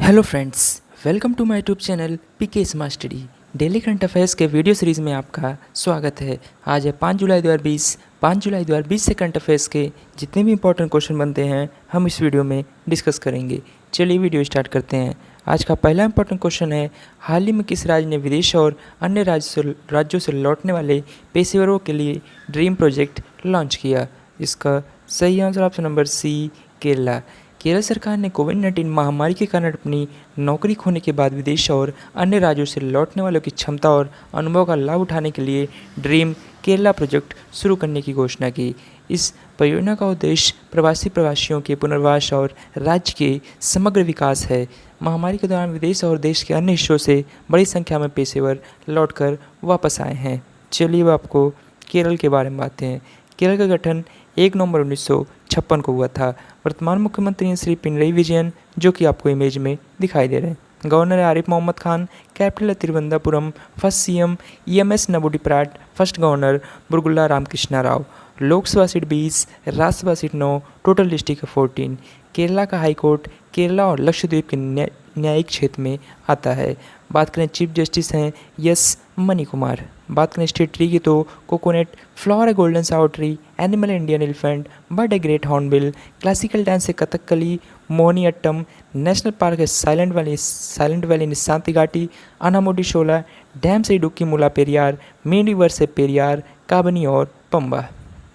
Hello friends, welcome to my YouTube channel PK smart study. Daily current affairs के video series में आपका स्वागत है। आज है 5 जुलाई 2020। 5 जुलाई 2020 से करंट अफेयर्स के जितने भी इंपॉर्टेंट क्वेश्चन बनते हैं हम इस वीडियो में डिस्कस करेंगे। चलिए वीडियो स्टार्ट करते हैं। आज का पहला इंपॉर्टेंट क्वेश्चन है, हाल ही में किस राज्य ने विदेश और अन्य राज्यों से लौटने वाले पेशेवरों के लिए ड्रीम प्रोजेक्ट लॉन्च किया? इसका सही answer option number C, Kerala. Kerala सरकार ने कोविड-19 महामारी के कारण अपनी नौकरी खोने के बाद विदेश और अन्य राज्यों से लौटने वालों की क्षमता और अनुभव का लाभ उठाने के लिए ड्रीम केरला प्रोजेक्ट शुरू करने की घोषणा की। इस परियोजना का उद्देश्य प्रवासियों के पुनर्वास और राज्य के समग्र विकास है। महामारी के दौरान विदेश और देश के अन्य हिस्सों से बड़ी संख्या में पेशेवर लौटकर वापस आए हैं। चलिए अब आपको केरल के बारे में बातें हैं। केरल का गठन 1 नवंबर 1956 को हुआ था। वर्तमान मुख्यमंत्री हैं श्री पिनरई विजयन, जो कि आपको इमेज में दिखाई दे रहे हैं। गवर्नर है आरिफ मोहम्मद खान। कैपिटल है Thiruvananthapuram. First CM EMS Namboodiripad. First governor Burgula Ramakrishna Rao. Lok Sabha seat 20, Rajya Sabha seat 9, total district है 14। केरला का हाई कोर्ट केरला और लक्षद्वीप के न्यायिक क्षेत्र में आता है। बात करें चीफ जस्टिस हैं यस मनी कुमार। बात करें स्टेट ट्री की तो कोकोनट, फ्लावर है गोल्डन सावर ट्री, एनिमल है इंडियन एलिफेंट, बर्ड है ग्रेट हॉर्नबिल, क्लासिकल डांस है कथकली, मोहिनीअट्टम, नेशनल पार्क है साइलेंट वैली निशांति घाटी, अनामुडी शोला, डैम से इडुक्की मुला पेरियार, मेन रिवर्स है पेरियार, काबनी और पंबा।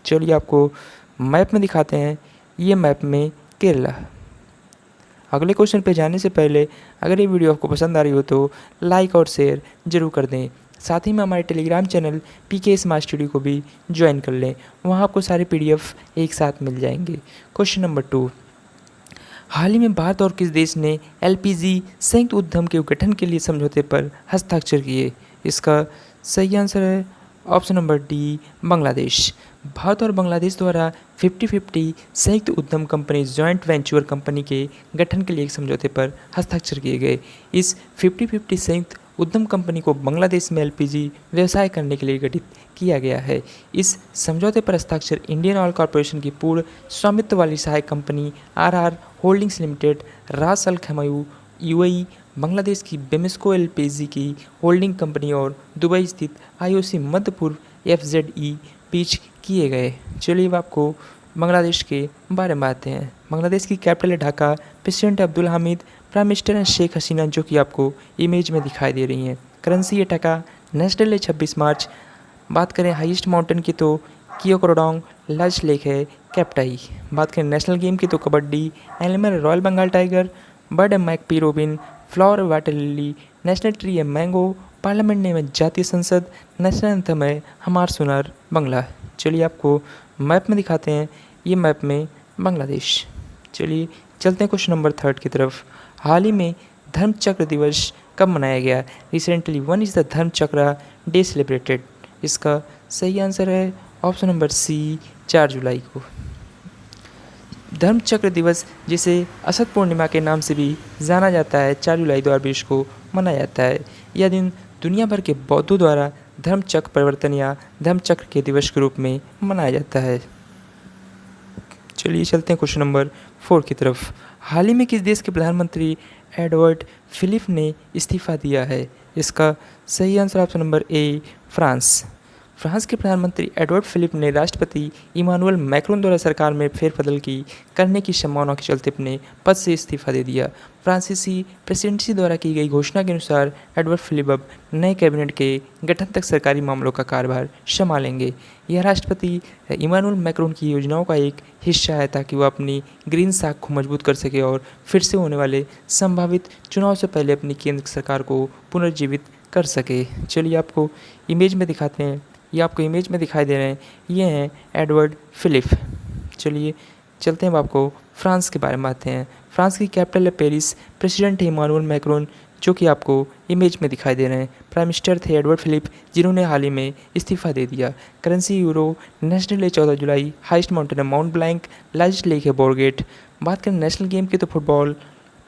चलिए आपको मैप में दिखाते हैं, ये मैप में केरला। अगले क्वेश्चन पे जाने से पहले अगर ये वीडियो आपको पसंद आ रही हो तो लाइक और शेयर जरूर कर दें। साथ ही में हमारे Telegram channel PK smart study को भी ज्वाइन कर लें, वहाँ आपको सारे PDF एक साथ मिल जाएंगे। क्वेश्चन नंबर 2, हाल ही में भारत और किस देश ने LPG संयुक्त उद्यम के गठन के लिए समझौते पर हस्ताक्षर किए? इसका सही आंसर है option number D, Bangladesh. Bharat और बांग्लादेश द्वारा 50-50 संयुक्त उद्यम कंपनी जॉइंट वेंचर कंपनी के गठन के लिए एक समझौते पर हस्ताक्षर किए गए। इस 50-50 संयुक्त उद्यम कंपनी को बांग्लादेश में LPG व्यवसाय करने के लिए गठित किया गया है। इस समझौते पर हस्ताक्षर इंडियन ऑयल कॉरपोरेशन की पूर्ण स्वामित्व वाली सहायक कंपनी RR होल्डिंग्स लिमिटेड, रास अल खैमयू UAE, बांग्लादेश की बेमिस्को LPG की होल्डिंग कंपनी और दुबई स्थित IOC मध्य पूर्व FZE बीच किए गए। चलिए अब आपको बांग्लादेश के बारे में बातें हैं। बांग्लादेश की कैपिटल है Dhaka. President Abdul Hamid. Prime minister हैं शेख हसीना, जो कि आपको इमेज में दिखाई दे रही हैं। करेंसी है टका। नेशनल है 26 मार्च। बात करें हाईएस्ट माउंटेन की तो कियोकोरोडोंग। लार्ज लेक है कैप्टाई। बात करें नेशनल गेम की तो kabaddi. Animal royal Bengal tiger. Bird है magpie robin. Flower water lily. National tree है मैंगो। पार्लियामेंट नेम है जातीय संसद। नेशनल एंथम है हमार सुनार बंगला। चलिए आपको मैप में दिखाते हैं, ये मैप में बांग्लादेश। चलिए चलते हैं क्वेश्चन नंबर 3 की तरफ। हाल ही में धर्म चक्र दिवस कब मनाया गया? रिसेंटली वन इज़ द धर्म चक्र डे सेलिब्रेटेड। इसका सही आंसर है ऑप्शन नंबर सी, 4 जुलाई को। धर्म चक्र दिवस, जिसे असत पूर्णिमा के नाम से भी जाना जाता है, 4 जुलाई 2020 को मनाया जाता है। यह दिन दुनिया भर के बौद्धों द्वारा धर्म चक्र परिवर्तन या धर्म चक्र के दिवस के रूप में मनाया जाता है। चलिए चलते हैं क्वेश्चन नंबर 4 की तरफ। हाल ही में किस देश के प्रधानमंत्री एडवर्ड फिलिप ने इस्तीफा दिया है? इसका सही answer option number A, France. France के प्रधानमंत्री एडवर्ड फिलिप ने राष्ट्रपति इमानुएल मैक्रोन द्वारा सरकार में फेरबदल करने की संभावना के चलते अपने पद से इस्तीफा दे दिया। फ्रांसीसी प्रेसिडेंसी द्वारा की गई घोषणा के अनुसार एडवर्ड फिलिप अब नए कैबिनेट के गठन तक सरकारी मामलों का कार्यभार संभालेंगे। यह राष्ट्रपति इमानुएल मैक्रोन की योजनाओं का एक हिस्सा है, ताकि वह अपनी ग्रीन साख को मजबूत कर सके और फिर से होने वाले संभावित चुनाव से पहले अपनी केंद्र सरकार को पुनर्जीवित कर सके। चलिए आपको इमेज में दिखाते हैं, ये आपको इमेज में दिखाई दे रहे हैं, ये हैं एडवर्ड फिलिप। चलिए चलते हैं अब आपको फ्रांस के बारे में बातें हैं। फ्रांस की कैपिटल है पेरिस। प्रेसिडेंट है इमानुएल मैक्रोन, जो कि आपको इमेज में दिखाई दे रहे हैं। प्राइम मिनिस्टर थे एडवर्ड फिलिप, जिन्होंने हाल ही में इस्तीफा दे दिया। Currency euro. नेशनल डे 14 जुलाई। हाइस्ट माउंटेन है माउंट ब्लैंक। लार्जेस्ट लेक है बोरगेट। बात करें नेशनल गेम की तो फुटबॉल।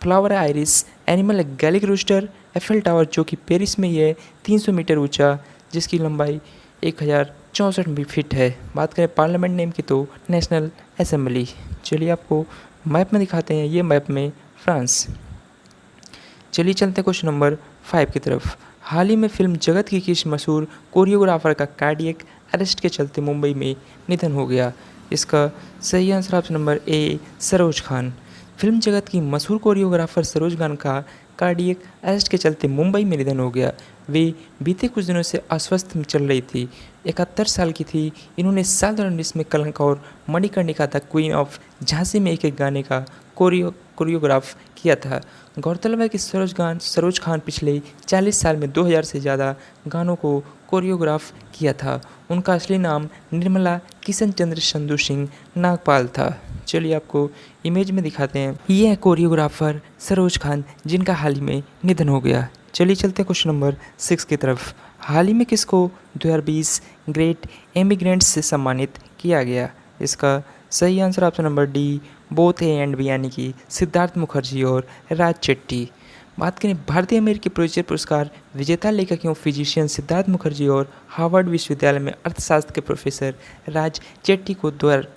फ्लावर है आइरिस। एनिमल है गैलिक रूस्टर। एफएल टावर, जो कि पेरिस में ही है, 300 मीटर ऊंचा, जिसकी लंबाई 1064 फीट है। बात करें पार्लियामेंट नेम की तो नेशनल असेंबली। चलिए आपको मैप में दिखाते हैं, ये मैप में फ्रांस। चलिए चलते हैं क्वेश्चन नंबर 5 की तरफ। हाल ही में फिल्म जगत की किस मशहूर कोरियोग्राफर का कार्डियक अरेस्ट के चलते मुंबई में निधन हो गया? इसका सही answer option number A Saroj Khan. Film जगत की मशहूर कोरियोग्राफर सरोज खान का कार्डियक अरेस्ट के चलते मुंबई में निधन हो गया। वे बीते कुछ दिनों से अस्वस्थ चल रही थी। 71 साल की थी। इन्होंने साल 2019 में कलंक और Manikarnika the queen of Jhansi में एक गाने का कोरियोग्राफ किया था। गौरतलब है कि सरोज खान पिछले 40 साल में 2000 से ज़्यादा गानों को कोरियोग्राफ किया था। उनका असली नाम निर्मला किशन चंद्र संधू सिंह नागपाल था। चलिए आपको इमेज में दिखाते हैं। ये है कोरियोग्राफर सरोज खान, जिनका हाल ही में निधन हो गया। चलिए चलते हैं क्वेश्चन नंबर 6 की तरफ। हाल ही में किसको 2020 ग्रेट इमिग्रेंट्स से सम्मानित किया गया? इसका सही answer option number D both A and B, यानी कि सिद्धार्थ मुखर्जी और राज चेट्टी। बात करें भारतीय अमेरिकी प्रोजेक्चर पुरस्कार विजेता लेखक एवं फिजिशियन सिद्धार्थ मुखर्जी और हार्वर्ड विश्वविद्यालय में अर्थशास्त्र के प्रोफेसर राज चेट्टी को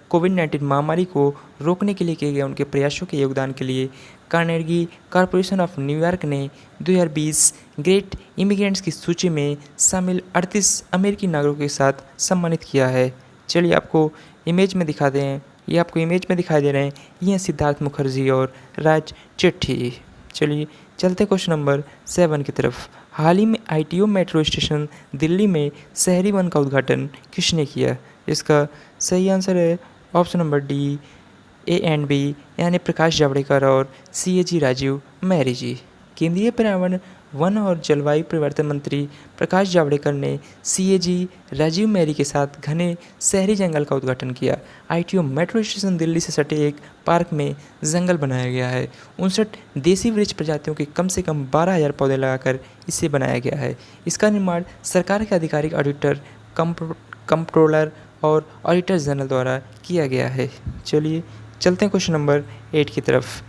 कोविड-19 महामारी को रोकने के लिए किए गए उनके प्रयासों के योगदान के लिए कार्नेगी कॉरपोरेशन ऑफ न्यूयॉर्क ने 2020 ग्रेट इमिग्रेंट्स की सूची में शामिल 38 अमेरिकी नागरिकों के साथ सम्मानित किया है। चलिए आपको इमेज में दिखाते हैं। ये आपको इमेज में दिखाई दे रहे हैं। ये हैं सिद्धार्थ मुखर्जी और राज चेट्टी। चलिए चलते क्वेश्चन नंबर 7 की तरफ। हाल ही में ITO मेट्रो स्टेशन दिल्ली में शहरी वन का उद्घाटन किसने किया? इसका सही आंसर है option number D A and B, यानी प्रकाश जावड़ेकर और CAG राजीव मैरी जी। केंद्रीय पर्यावरण वन और जलवायु परिवर्तन मंत्री प्रकाश जावड़ेकर ने CAG राजीव मैरी के साथ घने शहरी जंगल का उद्घाटन किया। ITO मेट्रो स्टेशन दिल्ली से सटे एक पार्क में जंगल बनाया गया है। 59 देसी वृक्ष प्रजातियों के कम से कम 12,000 पौधे लगाकर इसे बनाया गया है। इसका निर्माण सरकार के आधिकारिक ऑडिटर, कंप्ट्रोलर और ऑडिटर जनरल द्वारा किया गया है। चलिए चलते हैं क्वेश्चन नंबर 8 की तरफ।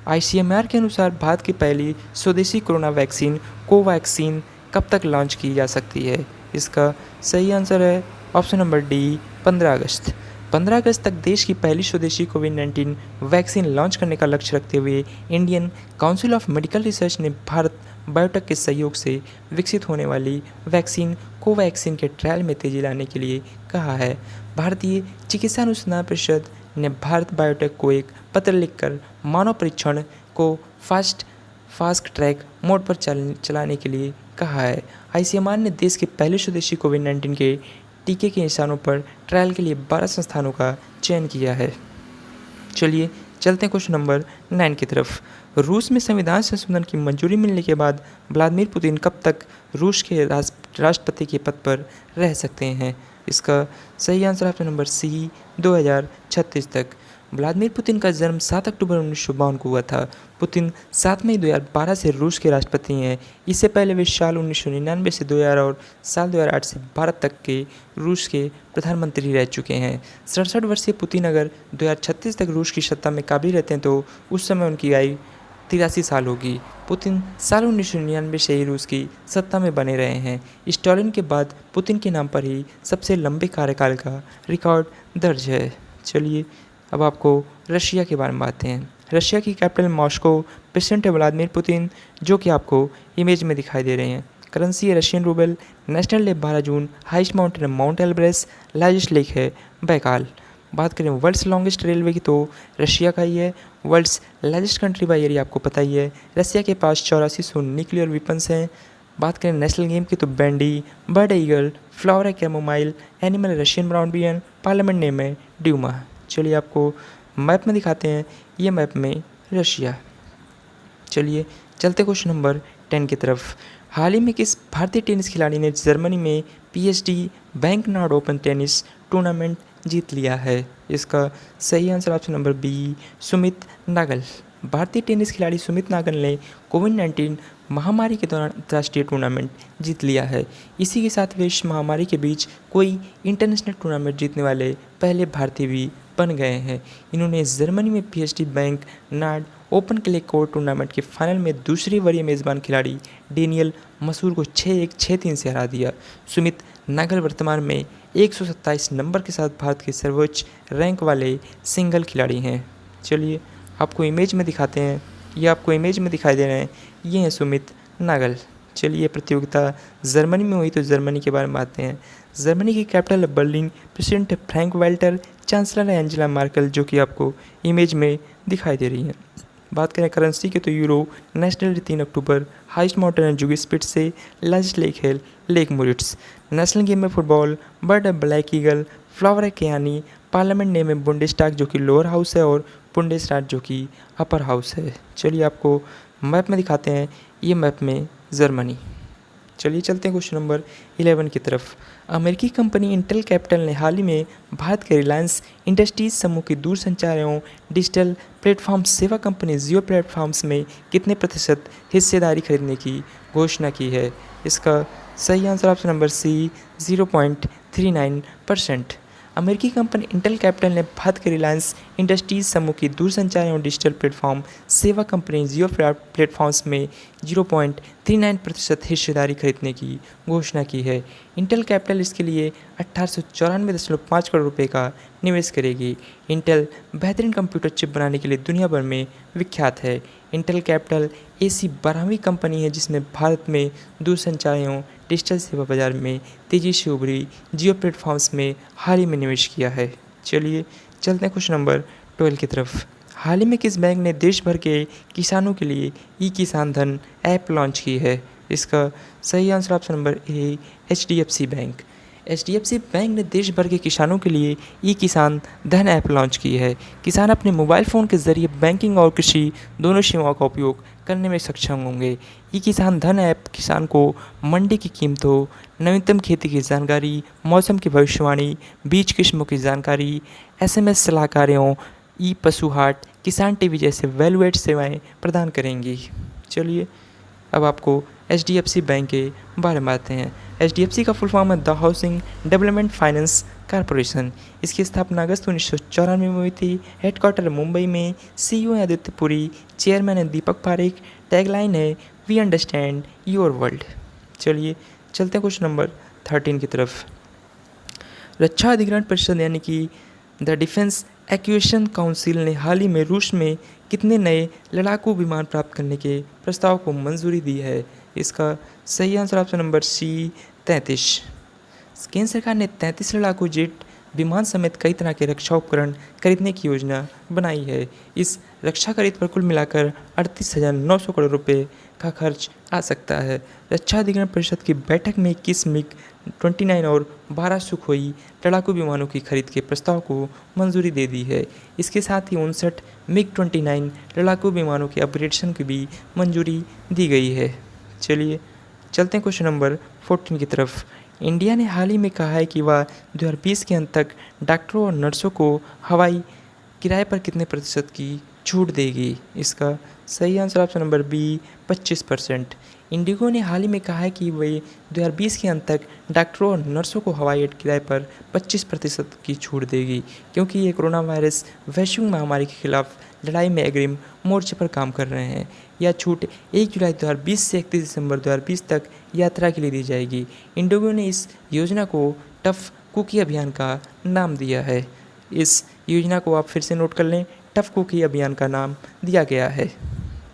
ICMR के अनुसार भारत की पहली स्वदेशी कोरोना वैक्सीन कोवैक्सीन कब तक लॉन्च की जा सकती है? इसका सही आंसर है ऑप्शन नंबर डी 15 अगस्त। 15 अगस्त तक देश की पहली स्वदेशी कोविड-19 वैक्सीन लॉन्च करने का लक्ष्य रखते हुए Indian council of medical research ने भारत बायोटेक के सहयोग से विकसित होने वाली वैक्सीन कोवैक्सीन के ट्रायल में तेजी लाने के लिए कहा है। भारतीय चिकित्सा अनुसंधान परिषद ने भारत बायोटेक को एक पत्र लिखकर मानव परीक्षण को फास्ट ट्रैक मोड पर चलाने के लिए कहा है। ICMR ने देश के पहले स्वदेशी कोविड-19 के टीके के इंसानों पर ट्रायल के लिए 12 संस्थानों का चयन किया है। चलिए चलते हैं क्वेश्चन नंबर 9 की तरफ। रूस में संविधान संशोधन की मंजूरी मिलने के बाद व्लादिमीर पुतिन कब तक रूस के राष्ट्रपति के पद पर रह सकते हैं? इसका सही आंसर ऑप्शन नंबर सी 2036 तक। व्लादिमीर पुतिन का जन्म 7 अक्टूबर 1952 को हुआ था। पुतिन 7 मई 2012 से रूस के राष्ट्रपति हैं। इससे पहले वे साल 1999 से 2000 और साल 2008 से भारत तक के रूस के प्रधानमंत्री रह चुके हैं। 67 वर्षीय पुतिन अगर 2036 तक रूस की सत्ता में काबिल रहते हैं तो उस समय उनकी आयु 83 साल होगी। पुतिन साल 1999 से ही रूस की सत्ता में बने रहे हैं। स्टालिन के बाद पुतिन के नाम पर ही सबसे लंबे कार्यकाल का रिकॉर्ड दर्ज है। चलिए अब आपको रशिया के बारे में बातें हैं। रशिया की कैपिटल मॉस्को, प्रेसिडेंट है व्लादिमीर पुतिन, जो कि आपको इमेज में दिखाई दे रहे हैं। करेंसी है रशियन रूबल। नेशनल डे 12 जून। हाइस्ट माउंटेन है माउंट एल्ब्रेस। लार्जेस्ट लेक है बैकाल। बात करें वर्ल्ड्स लॉन्गेस्ट रेलवे की तो रशिया का ही है। World's largest country by area आपको पता ही है। रशिया के पास 8400 न्यूक्लियर वेपन्स हैं। बात करें नेशनल गेम की तो बैंडी, बर्ड ईगल, फ्लावर है chamomile, animal Russian brown bear, parliament name है ड्यूमा। चलिए आपको मैप में दिखाते हैं। ये मैप में रशिया। चलिए चलते क्वेश्चन नंबर 10 की तरफ। हाल ही में किस भारतीय टेनिस खिलाड़ी ने जर्मनी में PSG bank Nord open tennis tournament जीत लिया है? इसका सही answer option number B Sumit Nagal. भारतीय टेनिस खिलाड़ी सुमित नागल ने कोविड-19 महामारी के दौरान अंतर्राष्ट्रीय टूर्नामेंट जीत लिया है। इसी के साथ वे इस महामारी के बीच कोई इंटरनेशनल टूर्नामेंट जीतने वाले पहले भारतीय भी बन गए हैं। इन्होंने जर्मनी में PSG bank Nord open clay court tournament के फाइनल में दूसरी वरीय मेज़बान खिलाड़ी डेनियल मसूर को 6-1, 6-3 से हरा दिया। सुमित नागल वर्तमान में 127 नंबर के साथ भारत के सर्वोच्च रैंक वाले सिंगल खिलाड़ी हैं। चलिए आपको इमेज में दिखाते हैं। ये आपको इमेज में दिखाई दे रहे हैं, ये हैं सुमित नागल। चलिए प्रतियोगिता जर्मनी में हुई तो जर्मनी के बारे में बातें हैं। जर्मनी की कैपिटल है बर्लिन, प्रेसिडेंट है फ्रैंक वाल्टर, चांसलर है एंजेला मार्केल जो कि आपको इमेज में दिखाई दे रही हैं। बात करें करेंसी की तो यूरो, नेशनल डे 3 अक्टूबर, हाइस्ट माउंटेन है जुगी स्पिट से, लार्जेस्ट लेक है लेक मोरिट्स। नेशनल गेम है फुटबॉल, बर्ड है ब्लैक ईगल, फ्लावर है कियानी, पार्लियामेंट नेम है बुंडेस्टाग जो कि लोअर हाउस है और बुंडेसराट जो कि अपर हाउस है। चलिए आपको मैप में दिखाते हैं, ये मैप में जर्मनी। चलिए चलते हैं क्वेश्चन नंबर 11 की तरफ। अमेरिकी कंपनी इंटेल कैपिटल ने हाल ही में भारत के रिलायंस इंडस्ट्रीज समूह की दूरसंचार एवं डिजिटल प्लेटफॉर्म सेवा कंपनी जियो प्लेटफॉर्म्स में कितने प्रतिशत हिस्सेदारी खरीदने की घोषणा की है? इसका सही आंसर ऑप्शन नंबर सी 0.39%। अमेरिकी कंपनी इंटेल कैपिटल ने भारत के रिलायंस इंडस्ट्रीज समूह की दूरसंचार एवं डिजिटल प्लेटफॉर्म सेवा कंपनी जियो प्लेटफॉर्म्स में 0.39% हिस्सेदारी खरीदने की घोषणा की है। इंटेल कैपिटल इसके लिए 1894.5 करोड़ रुपए का निवेश करेगी। इंटेल बेहतरीन कंप्यूटर चिप बनाने के लिए दुनिया भर में विख्यात है। इंटेल कैपिटल ऐसी 12वीं कंपनी है जिसने भारत में दूरसंचार एवं डिजिटल सेवा बाजार में तेजी से उभरी जियो प्लेटफॉर्म्स में हाल ही में निवेश किया है। चलिए चलते हैं क्वेश्चन नंबर 12 की तरफ। हाल ही में किस बैंक ने देश भर के किसानों के लिए ई किसान धन ऐप लॉन्च की है? इसका सही answer option number A HDFC bank. HDFC bank ने देश भर के किसानों के लिए ई किसान धन ऐप लॉन्च की है। किसान अपने मोबाइल फ़ोन के जरिए बैंकिंग और कृषि दोनों सेवाओं का उपयोग करने में सक्षम होंगे। ई किसान धन ऐप किसान को मंडी की कीमतों, नवीनतम खेती की जानकारी, मौसम की भविष्यवाणी, बीज किस्मों की जानकारी, SMS सलाहकार एवं ई पशु हाट, किसान टीवी जैसे वैल्यू एड सेवाएं प्रदान करेंगी। चलिए अब आपको HDFC बैंक के बारे में बातें हैं। HDFC का फुल फॉर्म है the housing development finance corporation. इसकी स्थापना अगस्त 1994 में हुई थी। हेडक्वार्टर है मुंबई में। CEO है आदित्य पुरी, चेयरमैन है दीपक पारेख। टैगलाइन है वी अंडरस्टैंड योर वर्ल्ड। चलिए चलते हैं क्वेश्चन नंबर 13 की तरफ। रक्षा अधिग्रहण परिषद यानी कि द डिफेंस एक्विजिशन काउंसिल ने हाल ही में रूस में कितने नए लड़ाकू विमान प्राप्त करने के प्रस्ताव को मंजूरी दी है? इसका सही आंसर ऑप्शन नंबर सी 33। केंद्र सरकार ने 33 लड़ाकू जेट विमान समेत कई तरह के रक्षा उपकरण खरीदने की योजना बनाई है। इस रक्षा खरीद पर कुल मिलाकर 38,900 करोड़ रुपए का खर्च आ सकता है। रक्षा अधिग्रहण परिषद की बैठक में 21 MiG-29 और 12 सुखोई लड़ाकू विमानों की खरीद के प्रस्ताव को मंजूरी दे दी है। इसके साथ ही 59 MiG-29 लड़ाकू विमानों के अपग्रेडेशन की भी मंजूरी दी गई है। चलिए चलते हैं क्वेश्चन नंबर 14 की तरफ। इंडिया ने हाल ही में कहा है कि वह 2020 के अंत तक डॉक्टरों और नर्सों को हवाई किराए पर कितने प्रतिशत की छूट देगी? इसका सही answer option number B 25%। IndiGo ने हाल ही में कहा है कि वे 2020 के अंत तक डॉक्टरों और नर्सों को हवाई किराए पर 25% की छूट देगी, क्योंकि ये कोरोना वायरस वैश्विक महामारी के खिलाफ लड़ाई में अग्रिम मोर्चे पर काम कर रहे हैं। यह छूट 1 जुलाई 2020 से 31 दिसंबर 2020 तक यात्रा के लिए दी जाएगी। इंडिगो ने इस योजना को टफ कुकी अभियान का नाम दिया है। इस योजना को आप फिर से नोट कर लें, टफ कुकी अभियान का नाम दिया गया है।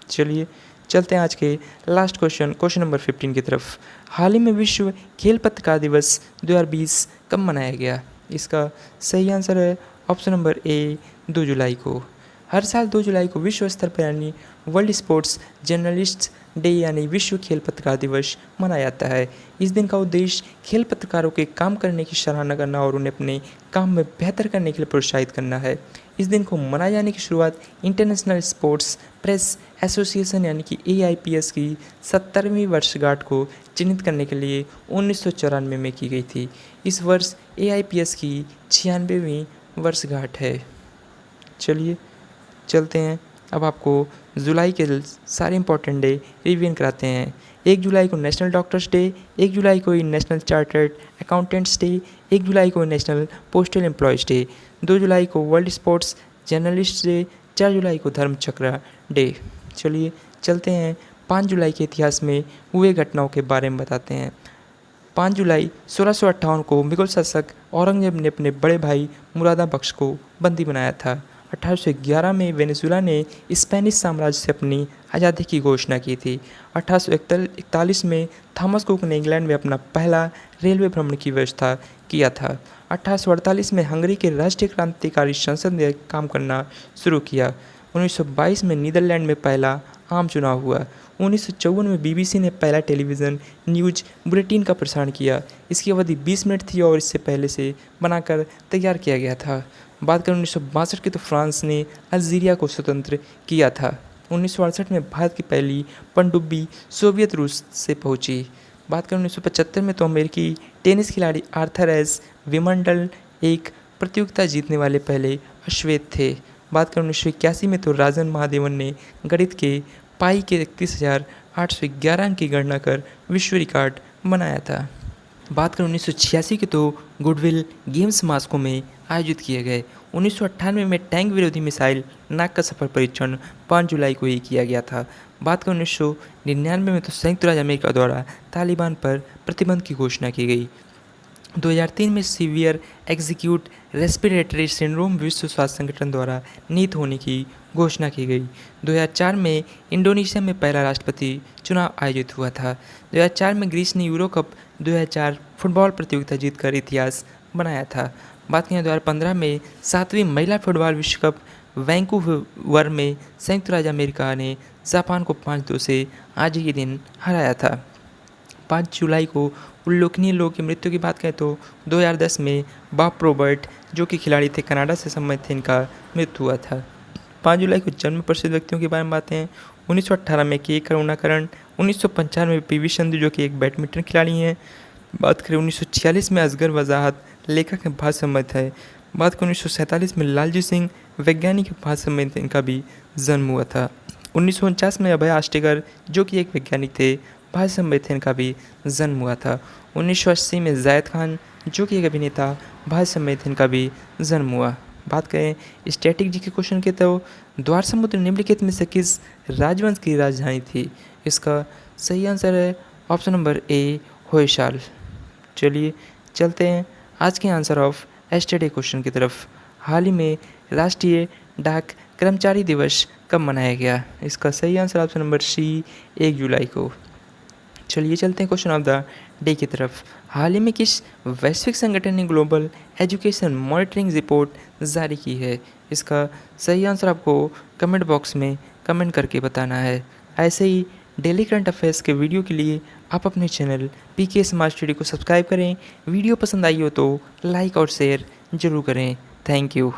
चलिए चलते हैं आज के लास्ट क्वेश्चन नंबर 15 की तरफ। हाल ही में विश्व खेल पत्रकार दिवस 2020 कब मनाया गया? इसका सही आंसर है ऑप्शन नंबर ए 2 जुलाई को। हर साल 2 जुलाई को विश्व स्तर पर यानी वर्ल्ड स्पोर्ट्स जर्नलिस्ट डे यानी विश्व खेल पत्रकार दिवस मनाया जाता है। इस दिन का उद्देश्य खेल पत्रकारों के काम करने की सराहना करना और उन्हें अपने काम में बेहतर करने के लिए प्रोत्साहित करना है। इस दिन को मनाए जाने की शुरुआत इंटरनेशनल स्पोर्ट्स प्रेस एसोसिएशन यानी कि AIPS की 70वीं वर्षगांठ को चिन्हित करने के लिए 1994 में की गई थी। इस वर्ष AIPS की 96वीं वर्षगांठ है। चलिए चलते हैं, अब आपको जुलाई के सारे इंपॉर्टेंट डे रिवीजन कराते हैं। 1 जुलाई को नेशनल डॉक्टर्स डे, 1 जुलाई को नेशनल चार्टर्ड अकाउंटेंट्स डे, 1 जुलाई को नेशनल पोस्टल एम्प्लॉयज़ डे, 2 जुलाई को वर्ल्ड स्पोर्ट्स जर्नलिस्ट डे, 4 जुलाई को धर्म चक्र डे। चलिए चलते हैं 5 जुलाई के इतिहास में हुए घटनाओं के बारे में बताते हैं। 5 जुलाई 1658 को मुगल शासक औरंगजेब ने अपने बड़े भाई मुरादा बख्श को बंदी बनाया था। 1811 में वेनेजुला ने स्पेनिश साम्राज्य से अपनी आज़ादी की घोषणा की थी। 1841 में थॉमस कुक ने इंग्लैंड में अपना पहला रेलवे भ्रमण की व्यवस्था किया था। 1848 में हंगरी के राष्ट्रीय क्रांतिकारी संसद ने काम करना शुरू किया। 1922 में नीदरलैंड में पहला आम चुनाव हुआ। 1954 में बीबीसी ने पहला टेलीविज़न न्यूज बुलेटिन का प्रसारण किया। इसकी अवधि 20 मिनट थी और इससे पहले से बनाकर तैयार किया गया था। बात करें 1962 की तो फ्रांस ने अल्जीरिया को स्वतंत्र किया था। 1968 में भारत की पहली पनडुब्बी सोवियत रूस से पहुंची। बात करें 1975 में तो अमेरिकी टेनिस खिलाड़ी आर्थर एस विमंडल एक प्रतियोगिता जीतने वाले पहले अश्वेत थे। बात करें 1981 में तो राजन महादेवन ने गणित के पाई के 31,811 अंक की गणना कर विश्व रिकॉर्ड बनाया था। बात करें 1986 की तो गुडविल गेम्स मास्को में आयोजित किए गए। 1998 में टैंक विरोधी मिसाइल नाग का सफल परीक्षण 5 जुलाई को ही किया गया था। बात करें 1999 में तो संयुक्त राज्य अमेरिका द्वारा तालिबान पर प्रतिबंध की घोषणा की गई। 2003 में सीवियर एक्जिक्यूट रेस्पिरेटरी सिंड्रोम विश्व स्वास्थ्य संगठन द्वारा नीत होने की घोषणा की गई। 2004 में इंडोनेशिया में पहला राष्ट्रपति चुनाव आयोजित हुआ था। 2004 में ग्रीस ने यूरो कप 2004 फुटबॉल प्रतियोगिता जीतकर इतिहास बनाया था। बात करें 2015 में 7वीं महिला फुटबॉल विश्व कप वैंकूवर में संयुक्त राज्य अमेरिका ने जापान को 5-2 से आज ही दिन हराया था। 5 जुलाई को उल्लेखनीय लोगों की मृत्यु की बात करें तो 2010 में बॉब रॉबर्ट जो कि खिलाड़ी थे, कनाडा से संबंधित थे, इनका मृत्यु हुआ था। 5 जुलाई को जन्म प्रसिद्ध व्यक्तियों के बारे में बातें हैं। 1918 में के करुणाकरण, 1995 में पीवी संधु जो कि एक बैडमिंटन खिलाड़ी हैं। बात करें 1946 में असगर वजाहत लेखक के भारत संबंधित है। बात करें 1947 में लालजी सिंह वैज्ञानिक के भारत संबंधित इनका भी जन्म हुआ था। 1949 में अभय आष्टेकर जो कि एक वैज्ञानिक थे, भारत संबंधित इनका भी जन्म हुआ था। 1980 में जायद खान जो कि एक अभिनेता, भारत संबंधित इनका भी जन्म हुआ। बात करें स्टैटिक जी के क्वेश्चन के तो द्वार समुद्र निम्नलिखित में से किस राजवंश की राजधानी थी? इसका सही आंसर है ऑप्शन नंबर ए होयसाल। चलिए चलते हैं आज के आंसर ऑफ एस्टरडे क्वेश्चन की तरफ। हाल ही में राष्ट्रीय डाक कर्मचारी दिवस कब मनाया गया? इसका सही आंसर ऑप्शन नंबर सी 1 जुलाई को। चलिए चलते हैं क्वेश्चन ऑफ द डे की तरफ। हाल ही में किस वैश्विक संगठन ने ग्लोबल एजुकेशन मॉनिटरिंग रिपोर्ट जारी की है? इसका सही आंसर आपको कमेंट बॉक्स में कमेंट करके बताना है। ऐसे ही डेली करंट अफेयर्स के वीडियो के लिए आप अपने चैनल पीके स्मार्ट स्टडी को सब्सक्राइब करें। वीडियो पसंद आई हो तो लाइक और शेयर ज़रूर करें। Thank you.